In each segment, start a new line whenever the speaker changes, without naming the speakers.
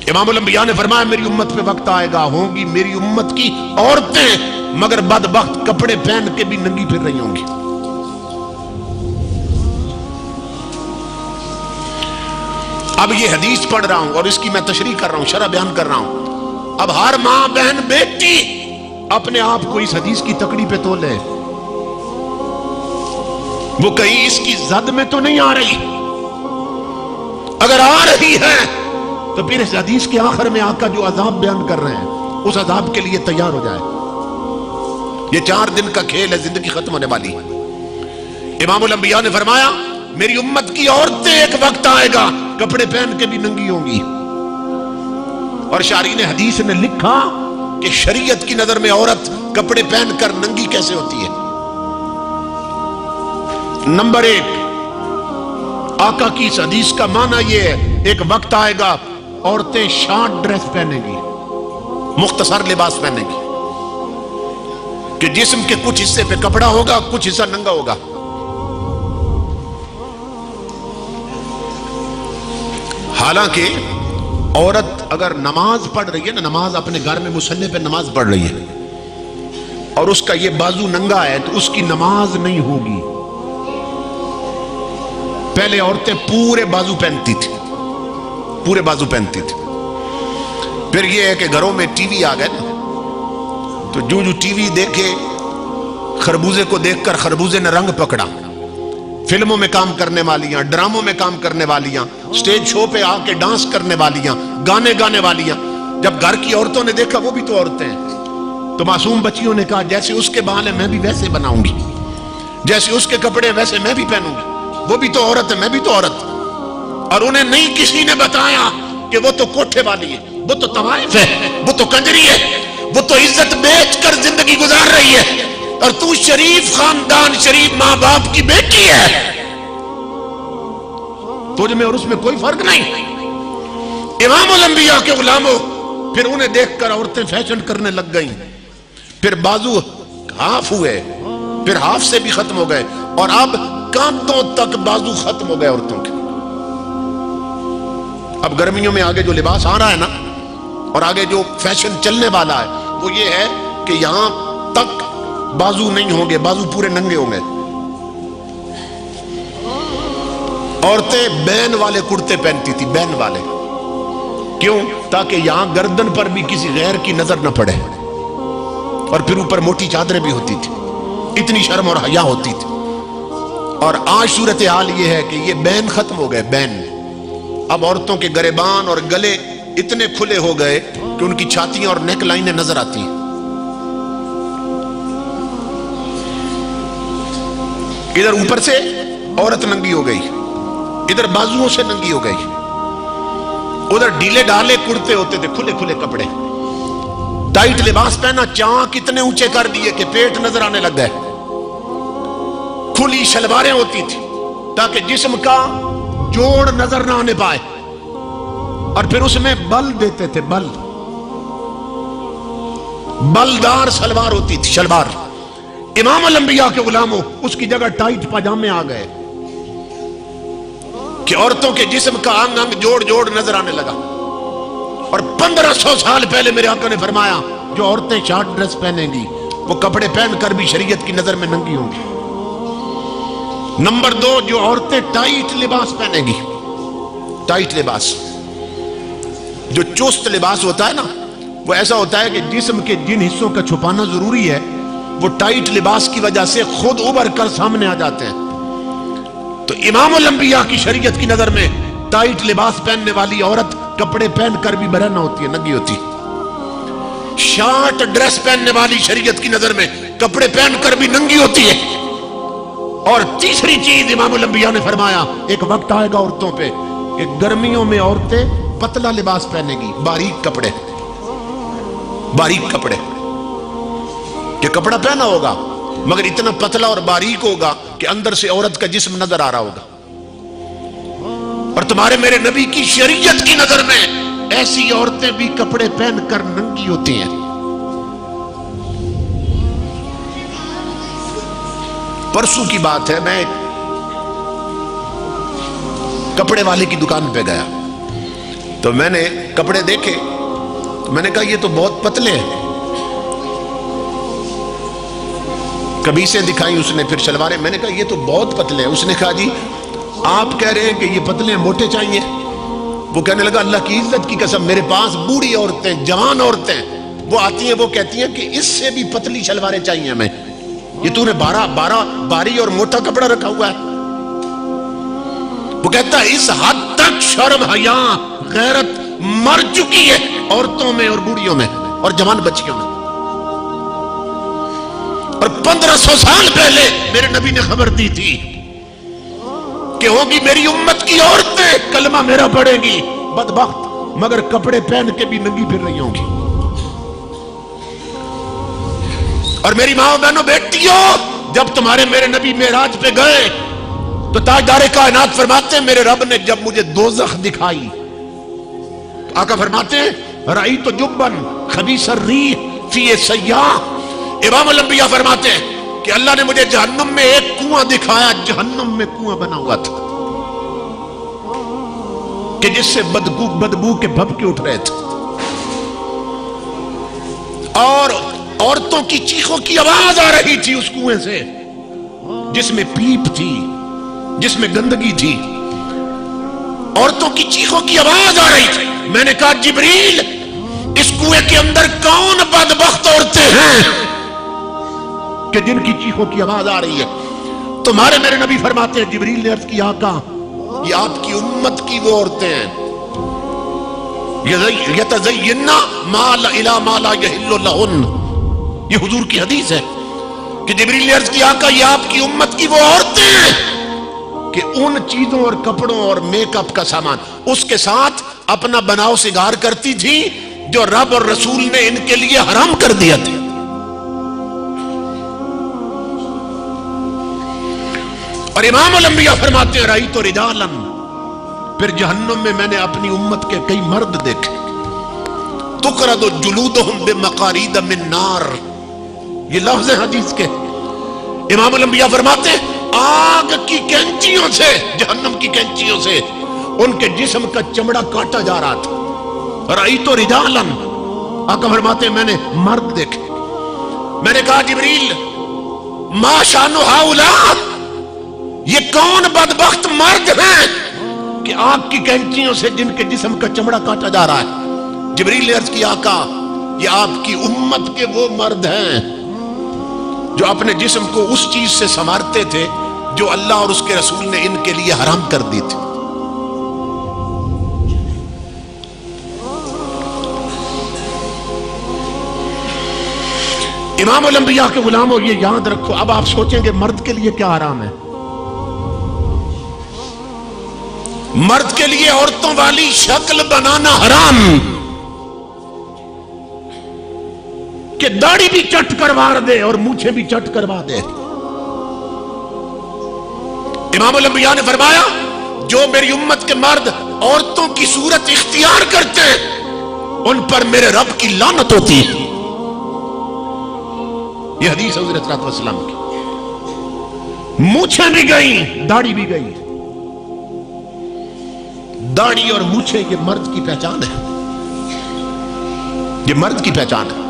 امام الانبیاء نے فرمایا میری امت پہ وقت آئے گا، ہوں گی میری امت کی عورتیں مگر بدبخت کپڑے پہن کے بھی ننگی پھر رہی ہوں گی۔ اب یہ حدیث پڑھ رہا ہوں اور اس کی میں تشریح کر رہا ہوں، شرح بیان کر رہا ہوں۔ اب ہر ماں بہن بیٹی اپنے آپ کو اس حدیث کی تکڑی پہ تولے، وہ کہیں اس کی زد میں تو نہیں آ رہی، اگر آ رہی ہے تو پھر اس حدیث کے آخر میں آقا جو عذاب بیان کر رہے ہیں اس عذاب کے لیے تیار ہو جائے۔ یہ 4 دن کا کھیل ہے، زندگی ختم ہونے والی ہے۔ امام الانبیاء نے فرمایا میری امت کی عورتیں ایک وقت آئے گا کپڑے پہن کے بھی ننگی ہوں گی، اور شارحین حدیث نے لکھا کہ شریعت کی نظر میں عورت کپڑے پہن کر ننگی کیسے ہوتی ہے۔ نمبر 1، آقا کی اس حدیث کا معنی یہ ہے ایک وقت آئے گا عورتیں شارٹ ڈریس پہنیں گی، مختصر لباس پہنیں گی، کہ جسم کے کچھ حصے پہ کپڑا ہوگا، کچھ حصہ ننگا ہوگا۔ حالانکہ عورت اگر نماز پڑھ رہی ہے نا، نماز اپنے گھر میں مصلی پہ نماز پڑھ رہی ہے اور اس کا یہ بازو ننگا ہے تو اس کی نماز نہیں ہوگی۔ پہلے عورتیں پورے بازو پہنتی تھی، پورے بازو پہنتی تھی۔ پھر یہ ہے کہ گھروں میں ٹی وی آ گئے نا، تو جو ٹی وی دیکھے، خربوزے کو دیکھ کر خربوزے نے رنگ پکڑا۔ فلموں میں کام کرنے والیاں، ڈراموں میں کام کرنے والیاں، سٹیج شو پہ آ کے ڈانس کرنے والیاں، گانے گانے والیاں، جب گھر کی عورتوں نے دیکھا وہ بھی تو عورتیں ہیں، تو معصوم بچیوں نے کہا جیسے اس کے بال ہیں میں بھی ویسے بناؤں گی، جیسے اس کے کپڑے ویسے میں بھی پہنوں گی، وہ بھی تو عورت ہے میں بھی تو عورت۔ اور انہیں نہیں کسی نے بتایا کہ وہ تو کوٹھے والی ہے، وہ تو طوائف ہے، وہ تو کنجری ہے، وہ تو عزت بیچ کر زندگی گزار رہی ہے، اور تو شریف خاندان، شریف ماں باپ کی بیٹی ہے، تجھ میں اور اس میں کوئی فرق نہیں۔ امام الانبیاء کے غلاموں، پھر انہیں دیکھ کر عورتیں فیشن کرنے لگ گئیں، پھر بازو ہاف ہوئے، پھر ہاف سے بھی ختم ہو گئے، اور اب کانتوں تک بازو ختم ہو گئے عورتوں کے۔ اب گرمیوں میں آگے جو لباس آ رہا ہے نا، اور آگے جو فیشن چلنے والا ہے وہ یہ ہے کہ یہاں تک بازو نہیں ہوں گے، بازو پورے ننگے ہوں گے۔ عورتیں بین والے کرتے پہنتی تھی، بین والے، کیوں؟ تاکہ یہاں گردن پر بھی کسی غیر کی نظر نہ پڑے، اور پھر اوپر موٹی چادریں بھی ہوتی تھی، اتنی شرم اور حیا ہوتی تھی۔ اور آج صورتحال یہ ہے کہ یہ بین ختم ہو گئے، بین۔ اب عورتوں کے گریبان اور گلے اتنے کھلے ہو گئے کہ ان کی چھاتیاں اور نیک لائنیں نظر آتی ہیں۔ ادھر اوپر سے عورت ننگی ہو گئی، ادھر بازوؤں سے ننگی ہو گئی، ادھر ڈھیلے ڈھالے کرتے ہوتے تھے، کھلے کھلے کپڑے، ٹائٹ لباس پہنا، چانک اتنے اونچے کر دیے کہ پیٹ نظر آنے لگ گئے، کھلی شلواریں ہوتی تھی تاکہ جسم کا جوڑ نظر نہ آنے پائے، اور پھر اس میں بل دیتے تھے، بلدار شلوار ہوتی تھی، شلوار۔ امام الانبیاء کے غلاموں، اس کی جگہ ٹائٹ پاجامے آ گئے کہ عورتوں کے جسم کا انگ انگ جوڑ جوڑ نظر آنے لگا۔ اور 1500 سال پہلے میرے آقا نے فرمایا جو عورتیں شارٹ ڈریس پہنیں گی وہ کپڑے پہن کر بھی شریعت کی نظر میں ننگی ہوں گی۔ نمبر 2، جو عورتیں ٹائٹ لباس پہنیں گی، ٹائٹ لباس، جو چست لباس ہوتا ہے نا، وہ ایسا ہوتا ہے کہ جسم کے جن حصوں کا چھپانا ضروری ہے وہ ٹائٹ لباس کی وجہ سے خود ابھر کر سامنے آ جاتے ہیں۔ تو امام الانبیاء کی شریعت کی نظر میں ٹائٹ لباس پہننے والی عورت کپڑے پہن کر بھی برہنہ ہوتی ہے، ننگی ہوتی ہے۔ شارٹ ڈریس پہننے والی شریعت کی نظر میں کپڑے پہن کر بھی ننگی ہوتی ہے۔ اور تیسری چیز امام الانبیاء نے فرمایا ایک وقت آئے گا عورتوں پہ کہ گرمیوں میں عورتیں پتلا لباس پہنے گی، باریک کپڑے، باریک کپڑے، کہ کپڑا پہنا ہوگا مگر اتنا پتلا اور باریک ہوگا کہ اندر سے عورت کا جسم نظر آ رہا ہوگا۔ اور تمہارے میرے نبی کی شریعت کی نظر میں ایسی عورتیں بھی کپڑے پہن کر ننگی ہوتی ہیں۔ پرسوں کی بات ہے، میں کپڑے والے کی دکان پہ گیا، تو میں نے کپڑے دیکھے تو میں نے کہا یہ تو بہت پتلے ہیں. قمیصیں دکھائی اس نے, پھر شلواریں. میں نے کہا یہ تو بہت پتلے ہیں. اس نے کہا جی آپ کہہ رہے ہیں کہ یہ پتلے ہیں, موٹے چاہیے. وہ کہنے لگا اللہ کی عزت کی قسم میرے پاس بوڑھی عورتیں, جوان عورتیں وہ آتی ہیں, وہ کہتی ہیں کہ اس سے بھی پتلی شلواریں چاہیے ہمیں. یہ تو نے باری اور موٹا کپڑا رکھا ہوا ہے. وہ کہتا ہے اس حد تک شرم حیا غیرت مر چکی ہے عورتوں میں اور بوڑھیوں میں اور جوان بچیوں میں. اور 1500 سال پہلے میرے نبی نے خبر دی تھی کہ ہوگی میری امت کی عورتیں کلمہ میرا پڑھیں گی بدبخت, مگر کپڑے پہن کے بھی ننگی پھر رہی ہوں گی. اور میری ماں بہنوں بیٹیوں, جب تمہارے میرے نبی معراج پہ گئے تو تاجدار کائنات فرماتے ہیں میرے رب نے جب مجھے دوزخ دکھائی, آقا فرماتے ہیں رأیت جبن خبیث الریح فی سیاح. امام الانبیاء فرماتے ہیں کہ اللہ نے مجھے جہنم میں ایک کنواں دکھایا, جہنم میں کنواں بنا ہوا تھا کہ جس سے بدبو کے بھبکے اٹھ رہے تھے, اور عورتوں کی چیخوں کی آواز آ رہی تھی اس کنویں سے جس میں پیپ تھی, جس میں گندگی تھی. عورتوں کی چیخوں کی آواز آ رہی تھی. میں نے کہا جبریل اس کنویں کے اندر کون بدبخت عورتیں ہیں کہ جن کی چیخوں کی آواز آ رہی ہے؟ تمہارے میرے نبی فرماتے ہیں جبریل نے عرض کیا آقا یہ آپ کی امت کی وہ عورتیں ہیں یتزیننا ما لا یحل لہن. یہ حضور کی حدیث ہے کہ جبریل نے عرض کیا آقا یہ آپ کی امت کی وہ عورتیں ہیں کہ ان چیزوں اور کپڑوں اور میک اپ کا سامان اس کے ساتھ اپنا بناؤ سنگار کرتی تھی جو رب اور رسول نے ان کے لیے حرام کر دیا تھا. اور امام الانبیاء فرماتے ہیں رأیت رجالا, پھر جہنم میں نے اپنی امت کے کئی مرد دیکھے تقرض جلودہم بمقارید من نار. یہ لفظ حدیث کے. امام الانبیاء فرماتے ہیں آگ کی کینچیوں سے, جہنم کی کینچیوں سے ان کے جسم کا چمڑا کاٹا جا رہا تھا. رأیت رجالا, آقا فرماتے ہیں میں نے مرد دیکھے. میں نے کہا جبریل ما شان ہؤلاء, یہ کون بدبخت مرد ہیں کہ آگ کی کینچیوں سے جن کے جسم کا چمڑا کاٹا جا رہا ہے؟ جبریل نے عرض کیا آقا یہ آپ کی امت کے وہ مرد ہیں جو اپنے جسم کو اس چیز سے سنوارتے تھے جو اللہ اور اس کے رسول نے ان کے لیے حرام کر دی تھی. امام الانبیاء کے غلاموں یہ یاد رکھو. اب آپ سوچیں گے مرد کے لیے کیا حرام ہے؟ مرد کے لیے عورتوں والی شکل بنانا حرام, کہ داڑھی بھی چٹ کروا دے اور مونچھیں بھی چٹ کروا دے. امام الانبیاء نے فرمایا جو میری امت کے مرد عورتوں کی صورت اختیار کرتے ہیں ان پر میرے رب کی لعنت ہوتی ہے. یہ حدیث ہے حضرت صلی اللہ علیہ وسلم کی. مونچھیں بھی گئی, داڑھی بھی گئی. داڑھی اور مونچھیں یہ مرد کی پہچان ہے, یہ مرد کی پہچان ہے.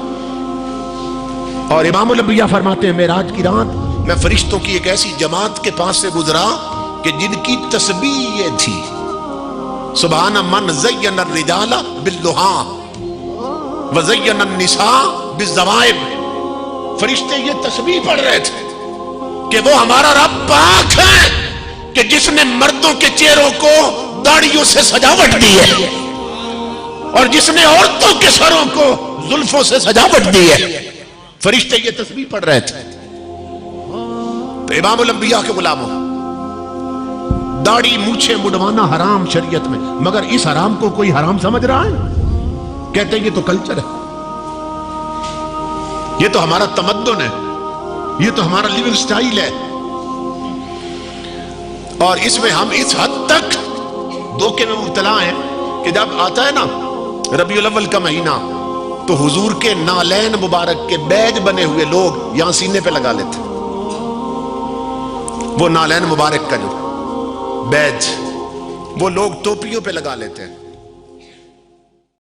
اور امام الانبیاء فرماتے ہیں معراج کی رات میں فرشتوں کی ایک ایسی جماعت کے پاس سے گزرا کہ جن کی تسبیح یہ تھی سبحان من زین الرجال باللحا وزین النساء بالزوائب. فرشتے یہ تسبیح پڑھ رہے تھے کہ وہ ہمارا رب پاک ہے کہ جس نے مردوں کے چہروں کو داڑھیوں سے سجاوٹ دی ہے اور جس نے عورتوں کے سروں کو زلفوں سے سجاوٹ دی ہے. فرشتے یہ تسبیح پڑھ رہے تھے. تو امام الانبیاء کے غلاموں داڑھی مونچھیں مڈوانا حرام شریعت میں, مگر اس حرام کو کوئی حرام سمجھ رہا ہے؟ کہتے ہیں یہ تو کلچر ہے, یہ تو ہمارا تمدن ہے, یہ تو ہمارا لیونگ سٹائل ہے. اور اس میں ہم اس حد تک دھوکے میں مبتلا ہیں کہ جب آتا ہے نا ربیع الاول کا مہینہ تو حضور کے نالین مبارک کے بیج بنے ہوئے لوگ یہاں سینے پہ لگا لیتے. وہ نالین مبارک کا جو بیج وہ لوگ ٹوپیوں پہ لگا لیتے ہیں.